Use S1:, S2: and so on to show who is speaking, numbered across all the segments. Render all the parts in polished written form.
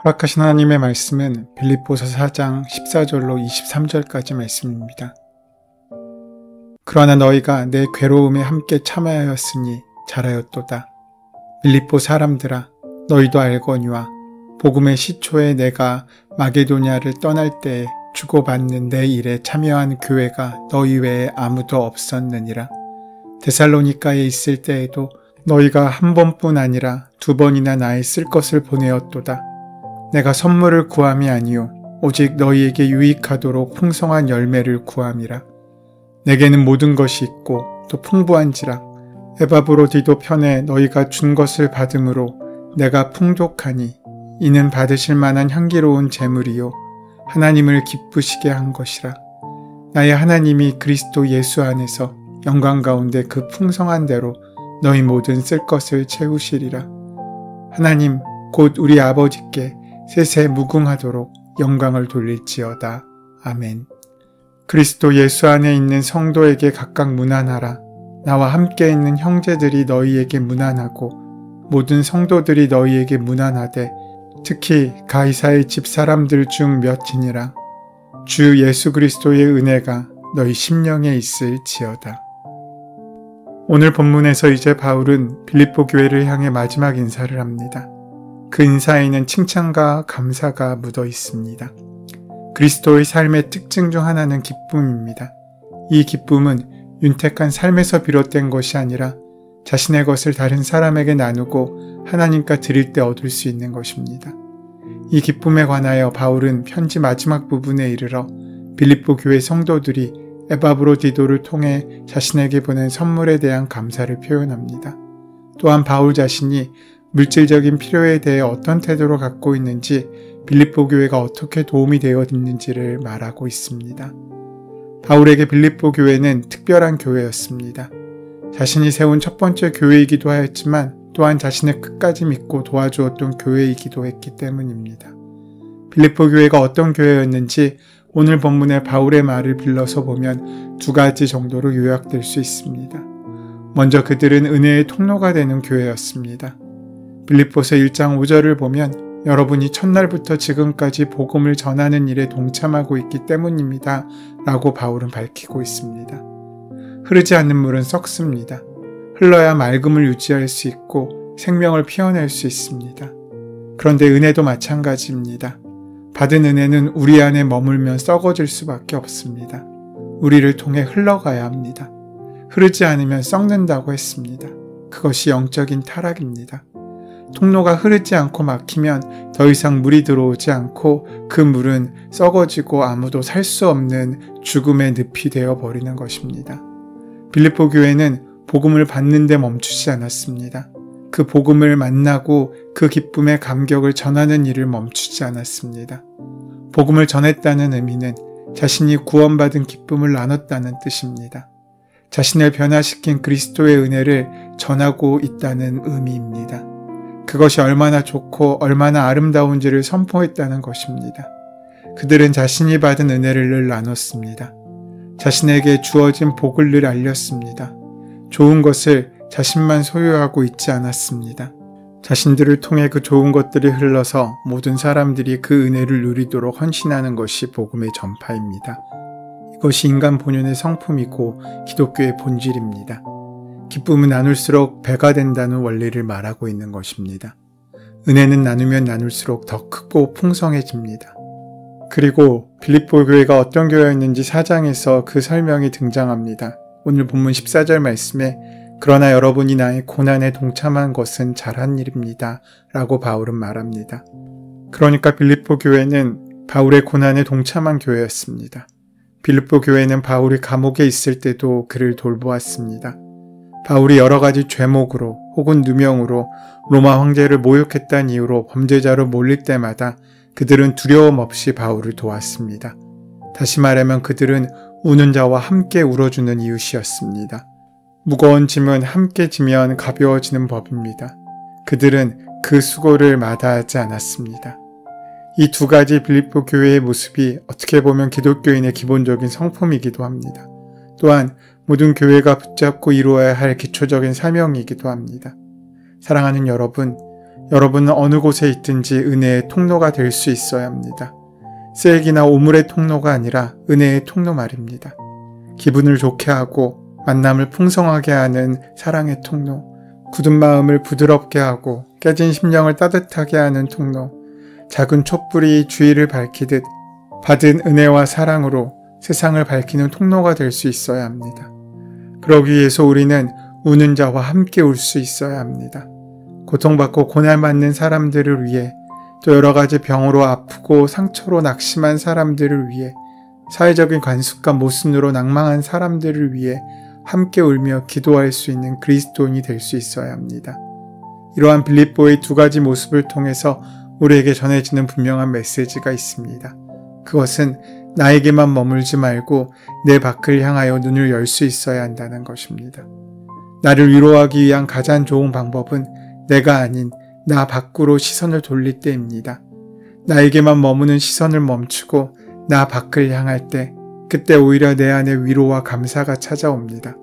S1: 허락하신 하나님의 말씀은 빌립보서 4장 14절로 23절까지 말씀입니다. 그러나 너희가 내 괴로움에 함께 참아하였으니 잘하였도다. 빌립보 사람들아, 너희도 알거니와 복음의 시초에 내가 마게도냐를 떠날 때에 주고받는 내 일에 참여한 교회가 너희 외에 아무도 없었느니라. 데살로니가에 있을 때에도 너희가 한 번뿐 아니라 두 번이나 나의 쓸 것을 보내었도다. 내가 선물을 구함이 아니요 오직 너희에게 유익하도록 풍성한 열매를 구함이라. 내게는 모든 것이 있고 또 풍부한지라. 에바브로디도 편에 너희가 준 것을 받음으로 내가 풍족하니 이는 받으실 만한 향기로운 제물이요 하나님을 기쁘시게 한 것이라. 나의 하나님이 그리스도 예수 안에서 영광 가운데 그 풍성한 대로 너희 모든 쓸 것을 채우시리라. 하나님 곧 우리 아버지께 세세 무궁하도록 영광을 돌릴지어다. 아멘. 그리스도 예수 안에 있는 성도에게 각각 문안하라. 나와 함께 있는 형제들이 너희에게 문안하고 모든 성도들이 너희에게 문안하되 특히 가이사의 집 사람들 중 몇이니라. 주 예수 그리스도의 은혜가 너희 심령에 있을지어다. 오늘 본문에서 이제 바울은 빌립보 교회를 향해 마지막 인사를 합니다. 그 인사에는 칭찬과 감사가 묻어 있습니다. 그리스도의 삶의 특징 중 하나는 기쁨입니다. 이 기쁨은 윤택한 삶에서 비롯된 것이 아니라 자신의 것을 다른 사람에게 나누고 하나님께 드릴 때 얻을 수 있는 것입니다. 이 기쁨에 관하여 바울은 편지 마지막 부분에 이르러 빌립보 교회 성도들이 에바브로디도를 통해 자신에게 보낸 선물에 대한 감사를 표현합니다. 또한 바울 자신이 물질적인 필요에 대해 어떤 태도를 갖고 있는지 빌립보 교회가 어떻게 도움이 되어 있는지를 말하고 있습니다. 바울에게 빌립보 교회는 특별한 교회였습니다. 자신이 세운 첫 번째 교회이기도 하였지만 또한 자신을 끝까지 믿고 도와주었던 교회이기도 했기 때문입니다. 빌립보 교회가 어떤 교회였는지 오늘 본문의 바울의 말을 빌려서 보면 두 가지 정도로 요약될 수 있습니다. 먼저 그들은 은혜의 통로가 되는 교회였습니다. 빌립보서 1장 5절을 보면 여러분이 첫날부터 지금까지 복음을 전하는 일에 동참하고 있기 때문입니다. 라고 바울은 밝히고 있습니다. 흐르지 않는 물은 썩습니다. 흘러야 맑음을 유지할 수 있고 생명을 피워낼 수 있습니다. 그런데 은혜도 마찬가지입니다. 받은 은혜는 우리 안에 머물면 썩어질 수밖에 없습니다. 우리를 통해 흘러가야 합니다. 흐르지 않으면 썩는다고 했습니다. 그것이 영적인 타락입니다. 통로가 흐르지 않고 막히면 더 이상 물이 들어오지 않고 그 물은 썩어지고 아무도 살 수 없는 죽음의 늪이 되어 버리는 것입니다. 빌립보 교회는 복음을 받는 데 멈추지 않았습니다. 그 복음을 만나고 그 기쁨의 감격을 전하는 일을 멈추지 않았습니다. 복음을 전했다는 의미는 자신이 구원받은 기쁨을 나눴다는 뜻입니다. 자신을 변화시킨 그리스도의 은혜를 전하고 있다는 의미입니다. 그것이 얼마나 좋고 얼마나 아름다운지를 선포했다는 것입니다. 그들은 자신이 받은 은혜를 늘 나눴습니다. 자신에게 주어진 복을 늘 알렸습니다. 좋은 것을 자신만 소유하고 있지 않았습니다. 자신들을 통해 그 좋은 것들이 흘러서 모든 사람들이 그 은혜를 누리도록 헌신하는 것이 복음의 전파입니다. 이것이 인간 본연의 성품이고 기독교의 본질입니다. 기쁨은 나눌수록 배가 된다는 원리를 말하고 있는 것입니다. 은혜는 나누면 나눌수록 더 크고 풍성해집니다. 그리고 빌립보 교회가 어떤 교회였는지 4장에서 그 설명이 등장합니다. 오늘 본문 14절 말씀에 그러나 여러분이 나의 고난에 동참한 것은 잘한 일입니다. 라고 바울은 말합니다. 그러니까 빌립보 교회는 바울의 고난에 동참한 교회였습니다. 빌립보 교회는 바울이 감옥에 있을 때도 그를 돌보았습니다. 바울이 여러 가지 죄목으로 혹은 누명으로 로마 황제를 모욕했다는 이유로 범죄자로 몰릴 때마다 그들은 두려움 없이 바울을 도왔습니다. 다시 말하면 그들은 우는 자와 함께 울어주는 이웃이었습니다. 무거운 짐은 함께 지면 가벼워지는 법입니다. 그들은 그 수고를 마다하지 않았습니다. 이 두 가지 빌립보 교회의 모습이 어떻게 보면 기독교인의 기본적인 성품이기도 합니다. 또한 모든 교회가 붙잡고 이루어야 할 기초적인 사명이기도 합니다. 사랑하는 여러분, 여러분은 어느 곳에 있든지 은혜의 통로가 될 수 있어야 합니다. 쓰레기나 오물의 통로가 아니라 은혜의 통로 말입니다. 기분을 좋게 하고 만남을 풍성하게 하는 사랑의 통로, 굳은 마음을 부드럽게 하고 깨진 심령을 따뜻하게 하는 통로, 작은 촛불이 주위를 밝히듯 받은 은혜와 사랑으로 세상을 밝히는 통로가 될 수 있어야 합니다. 그러기 위해서 우리는 우는 자와 함께 울 수 있어야 합니다. 고통받고 고난받는 사람들을 위해, 또 여러 가지 병으로 아프고 상처로 낙심한 사람들을 위해, 사회적인 관습과 모순으로 낭망한 사람들을 위해 함께 울며 기도할 수 있는 그리스도인이 될 수 있어야 합니다. 이러한 빌립보의 두 가지 모습을 통해서 우리에게 전해지는 분명한 메시지가 있습니다. 그것은 나에게만 머물지 말고 내 밖을 향하여 눈을 열 수 있어야 한다는 것입니다. 나를 위로하기 위한 가장 좋은 방법은 내가 아닌 나 밖으로 시선을 돌릴 때입니다. 나에게만 머무는 시선을 멈추고 나 밖을 향할 때, 그때 오히려 내 안에 위로와 감사가 찾아옵니다.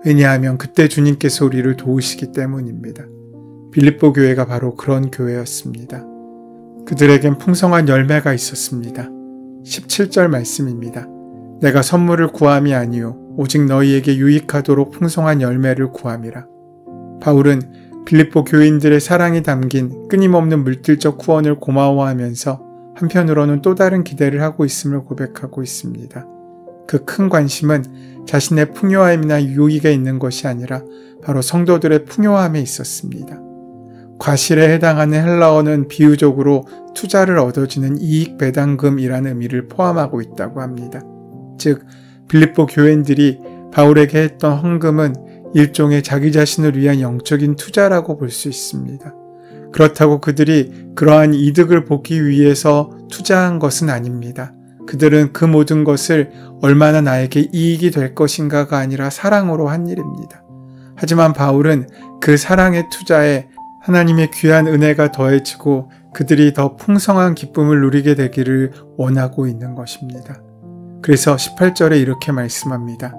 S1: 왜냐하면 그때 주님께서 우리를 도우시기 때문입니다. 빌립보 교회가 바로 그런 교회였습니다. 그들에겐 풍성한 열매가 있었습니다. 17절 말씀입니다. 내가 선물을 구함이 아니요 오직 너희에게 유익하도록 풍성한 열매를 구함이라. 바울은 빌립보 교인들의 사랑이 담긴 끊임없는 물질적 후원을 고마워하면서 한편으로는 또 다른 기대를 하고 있음을 고백하고 있습니다. 그 큰 관심은 자신의 풍요함이나 유익에 있는 것이 아니라 바로 성도들의 풍요함에 있었습니다. 과실에 해당하는 헬라어는 비유적으로 투자를 얻어지는 이익 배당금이라는 의미를 포함하고 있다고 합니다. 즉, 빌립보 교인들이 바울에게 했던 헌금은 일종의 자기 자신을 위한 영적인 투자라고 볼 수 있습니다. 그렇다고 그들이 그러한 이득을 보기 위해서 투자한 것은 아닙니다. 그들은 그 모든 것을 얼마나 나에게 이익이 될 것인가가 아니라 사랑으로 한 일입니다. 하지만 바울은 그 사랑의 투자에 하나님의 귀한 은혜가 더해지고 그들이 더 풍성한 기쁨을 누리게 되기를 원하고 있는 것입니다. 그래서 18절에 이렇게 말씀합니다.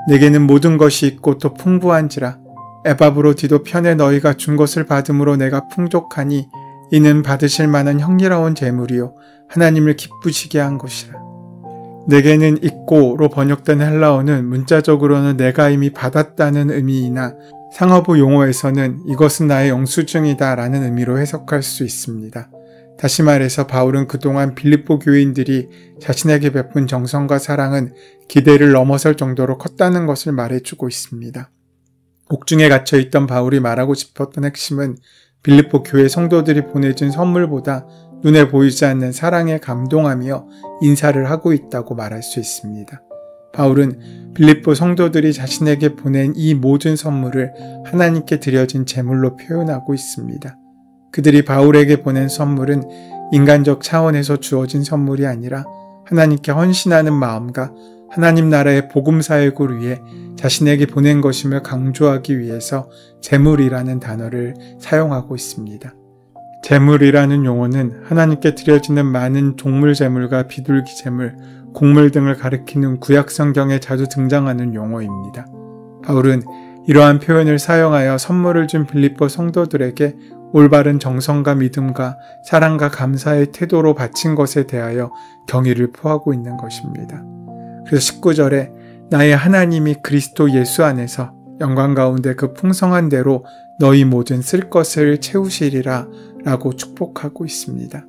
S1: 내게는 모든 것이 있고 또 풍부한지라 에바브로디도 편에 너희가 준 것을 받음으로 내가 풍족하니 이는 받으실 만한 형리로운 재물이요 하나님을 기쁘시게 한 것이라. 내게는 있고로 번역된 헬라어는 문자적으로는 내가 이미 받았다는 의미이나 상어부 용어에서는 이것은 나의 영수증이다 라는 의미로 해석할 수 있습니다. 다시 말해서 바울은 그동안 빌립보 교인들이 자신에게 베푼 정성과 사랑은 기대를 넘어설 정도로 컸다는 것을 말해주고 있습니다. 옥중에 갇혀있던 바울이 말하고 싶었던 핵심은 빌립보 교회 성도들이 보내준 선물보다 눈에 보이지 않는 사랑에 감동하며 인사를 하고 있다고 말할 수 있습니다. 바울은 빌립보 성도들이 자신에게 보낸 이 모든 선물을 하나님께 드려진 제물로 표현하고 있습니다. 그들이 바울에게 보낸 선물은 인간적 차원에서 주어진 선물이 아니라 하나님께 헌신하는 마음과 하나님 나라의 복음사역을 위해 자신에게 보낸 것임을 강조하기 위해서 제물이라는 단어를 사용하고 있습니다. 제물이라는 용어는 하나님께 드려지는 많은 동물 제물과 비둘기 제물, 곡물 등을 가리키는 구약 성경에 자주 등장하는 용어입니다. 바울은 이러한 표현을 사용하여 선물을 준 빌립보 성도들에게 올바른 정성과 믿음과 사랑과 감사의 태도로 바친 것에 대하여 경의를 표하고 있는 것입니다. 그래서 19절에 나의 하나님이 그리스도 예수 안에서 영광 가운데 그 풍성한 대로 너희 모든 쓸 것을 채우시리라 라고 축복하고 있습니다.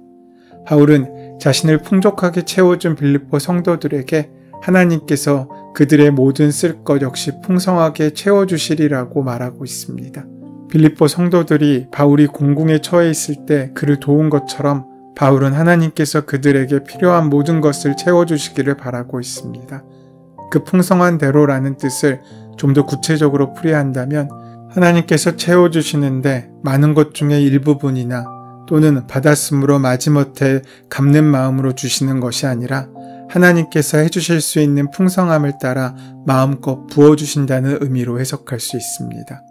S1: 바울은 자신을 풍족하게 채워준 빌립보 성도들에게 하나님께서 그들의 모든 쓸 것 역시 풍성하게 채워주시리라고 말하고 있습니다. 빌립보 성도들이 바울이 공궁에 처해 있을 때 그를 도운 것처럼 바울은 하나님께서 그들에게 필요한 모든 것을 채워주시기를 바라고 있습니다. 그 풍성한 대로라는 뜻을 좀 더 구체적으로 풀이한다면 하나님께서 채워주시는데 많은 것 중에 일부분이나 또는 받았으므로 마지못해 갚는 마음으로 주시는 것이 아니라 하나님께서 해주실 수 있는 풍성함을 따라 마음껏 부어주신다는 의미로 해석할 수 있습니다.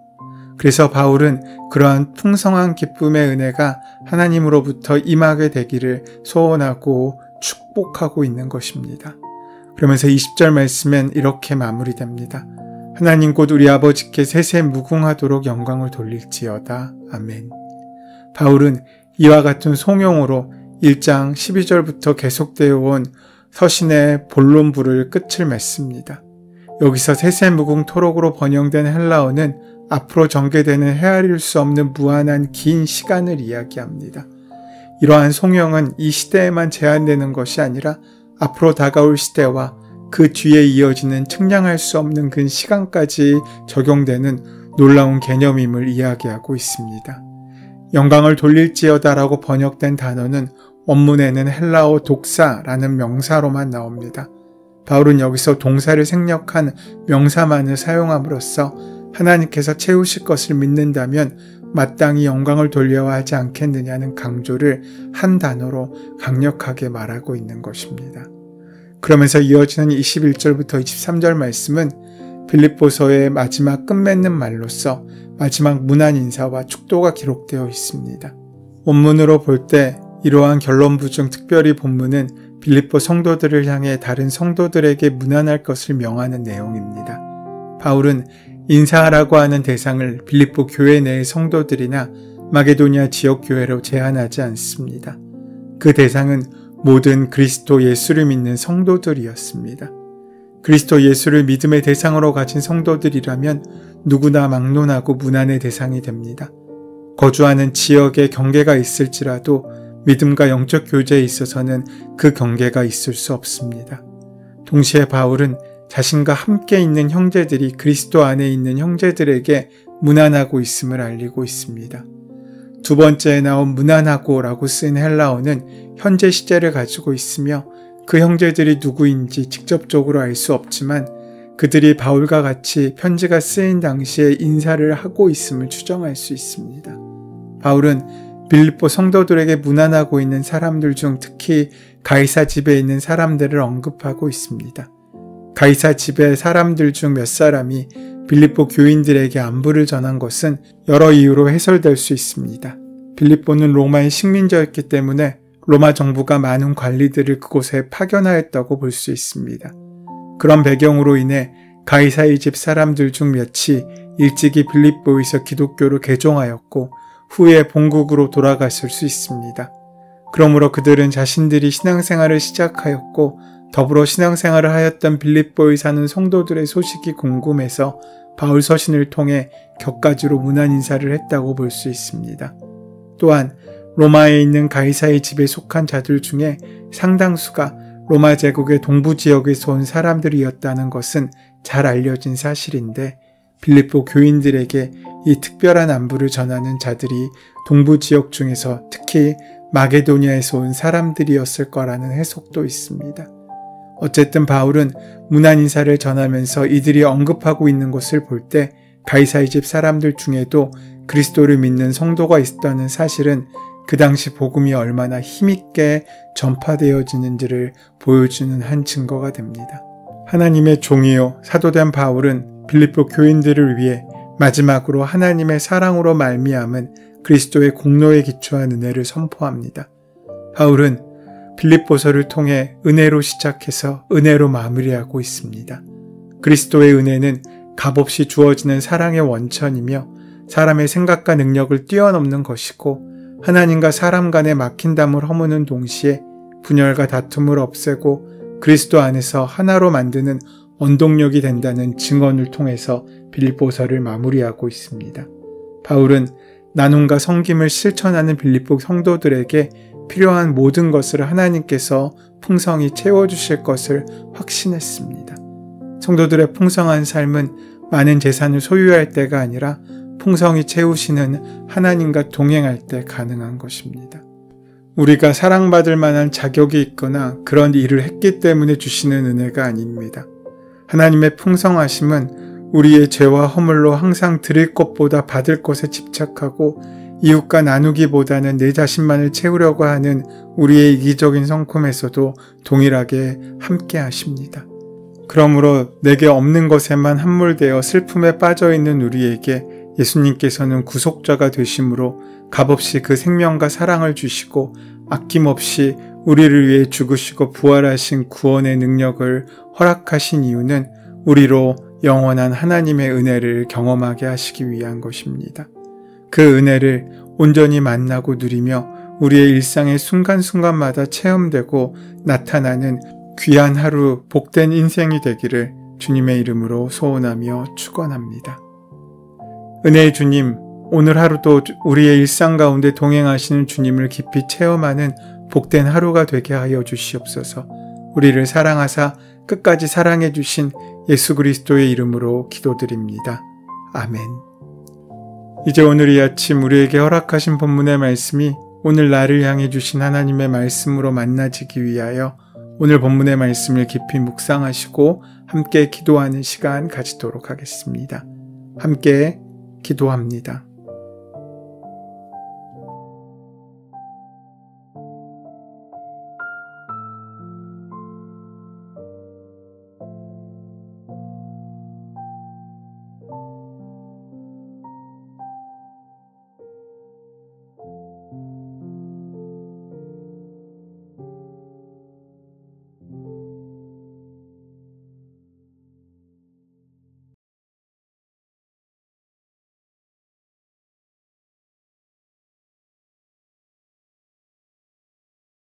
S1: 그래서 바울은 그러한 풍성한 기쁨의 은혜가 하나님으로부터 임하게 되기를 소원하고 축복하고 있는 것입니다. 그러면서 20절 말씀엔 이렇게 마무리됩니다. 하나님 곧 우리 아버지께 세세 무궁하도록 영광을 돌릴지어다. 아멘. 바울은 이와 같은 송용으로 1장 12절부터 계속되어 온 서신의 본론부를 끝을 맺습니다. 여기서 세세무궁토록으로 번영된 헬라어는 앞으로 전개되는 헤아릴 수 없는 무한한 긴 시간을 이야기합니다. 이러한 송영은 이 시대에만 제한되는 것이 아니라 앞으로 다가올 시대와 그 뒤에 이어지는 측량할 수 없는 그 시간까지 적용되는 놀라운 개념임을 이야기하고 있습니다. 영광을 돌릴지어다라고 번역된 단어는 원문에는 헬라어 독사라는 명사로만 나옵니다. 바울은 여기서 동사를 생략한 명사만을 사용함으로써 하나님께서 채우실 것을 믿는다면 마땅히 영광을 돌려야 하지 않겠느냐는 강조를 한 단어로 강력하게 말하고 있는 것입니다. 그러면서 이어지는 21절부터 23절 말씀은 빌립보서의 마지막 끝맺는 말로서 마지막 문안 인사와 축도가 기록되어 있습니다. 원문으로 볼 때 이러한 결론부 중 특별히 본문은 빌립보 성도들을 향해 다른 성도들에게 문안할 것을 명하는 내용입니다. 바울은 인사하라고 하는 대상을 빌립보 교회 내의 성도들이나 마게도니아 지역 교회로 제한하지 않습니다. 그 대상은 모든 그리스도 예수를 믿는 성도들이었습니다. 그리스도 예수를 믿음의 대상으로 가진 성도들이라면 누구나 막론하고 문안의 대상이 됩니다. 거주하는 지역에 경계가 있을지라도 믿음과 영적 교제에 있어서는 그 경계가 있을 수 없습니다. 동시에 바울은 자신과 함께 있는 형제들이 그리스도 안에 있는 형제들에게 문안하고 있음을 알리고 있습니다. 두 번째에 나온 문안하고라고 쓴 헬라어는 현재 시제를 가지고 있으며 그 형제들이 누구인지 직접적으로 알 수 없지만 그들이 바울과 같이 편지가 쓰인 당시에 인사를 하고 있음을 추정할 수 있습니다. 바울은 빌립보 성도들에게 문안하고 있는 사람들 중 특히 가이사 집에 있는 사람들을 언급하고 있습니다. 가이사 집의 사람들 중 몇 사람이 빌립보 교인들에게 안부를 전한 것은 여러 이유로 해설될 수 있습니다. 빌립보는 로마의 식민지였기 때문에 로마 정부가 많은 관리들을 그곳에 파견하였다고 볼 수 있습니다. 그런 배경으로 인해 가이사의 집 사람들 중 몇이 일찍이 빌립보에서 기독교로 개종하였고 후에 본국으로 돌아갔을 수 있습니다. 그러므로 그들은 자신들이 신앙생활을 시작하였고 더불어 신앙생활을 하였던 빌립보에 사는 성도들의 소식이 궁금해서 바울 서신을 통해 격가지로 문안 인사를 했다고 볼 수 있습니다. 또한 로마에 있는 가이사의 집에 속한 자들 중에 상당수가 로마 제국의 동부 지역에서 온 사람들이었다는 것은 잘 알려진 사실인데 빌립보 교인들에게 이 특별한 안부를 전하는 자들이 동부 지역 중에서 특히 마게도니아에서 온 사람들이었을 거라는 해석도 있습니다. 어쨌든 바울은 문안 인사를 전하면서 이들이 언급하고 있는 것을 볼 때 가이사의 집 사람들 중에도 그리스도를 믿는 성도가 있었다는 사실은 그 당시 복음이 얼마나 힘있게 전파되어지는지를 보여주는 한 증거가 됩니다. 하나님의 종이요 사도된 바울은 빌립보 교인들을 위해 마지막으로 하나님의 사랑으로 말미암은 그리스도의 공로에 기초한 은혜를 선포합니다. 바울은 빌립보서를 통해 은혜로 시작해서 은혜로 마무리하고 있습니다. 그리스도의 은혜는 값없이 주어지는 사랑의 원천이며 사람의 생각과 능력을 뛰어넘는 것이고 하나님과 사람 간의 막힌담을 허무는 동시에 분열과 다툼을 없애고 그리스도 안에서 하나로 만드는 원동력이 된다는 증언을 통해서 빌립보서를 마무리하고 있습니다. 바울은 나눔과 섬김을 실천하는 빌립보 성도들에게 필요한 모든 것을 하나님께서 풍성히 채워주실 것을 확신했습니다. 성도들의 풍성한 삶은 많은 재산을 소유할 때가 아니라 풍성히 채우시는 하나님과 동행할 때 가능한 것입니다. 우리가 사랑받을 만한 자격이 있거나 그런 일을 했기 때문에 주시는 은혜가 아닙니다. 하나님의 풍성하심은 우리의 죄와 허물로 항상 드릴 것보다 받을 것에 집착하고 이웃과 나누기보다는 내 자신만을 채우려고 하는 우리의 이기적인 성품에서도 동일하게 함께 하십니다. 그러므로 내게 없는 것에만 함몰되어 슬픔에 빠져있는 우리에게 예수님께서는 구속자가 되심으로 값없이 그 생명과 사랑을 주시고 아낌없이 우리를 위해 죽으시고 부활하신 구원의 능력을 허락하신 이유는 우리로 영원한 하나님의 은혜를 경험하게 하시기 위한 것입니다. 그 은혜를 온전히 만나고 누리며 우리의 일상의 순간순간마다 체험되고 나타나는 귀한 하루, 복된 인생이 되기를 주님의 이름으로 소원하며 축원합니다. 은혜의 주님, 오늘 하루도 우리의 일상 가운데 동행하시는 주님을 깊이 체험하는 복된 하루가 되게 하여 주시옵소서. 우리를 사랑하사 끝까지 사랑해 주신 예수 그리스도의 이름으로 기도드립니다. 아멘. 이제 오늘 이 아침 우리에게 허락하신 본문의 말씀이 오늘 나를 향해 주신 하나님의 말씀으로 만나지기 위하여 오늘 본문의 말씀을 깊이 묵상하시고 함께 기도하는 시간 가지도록 하겠습니다. 함께 기도합니다.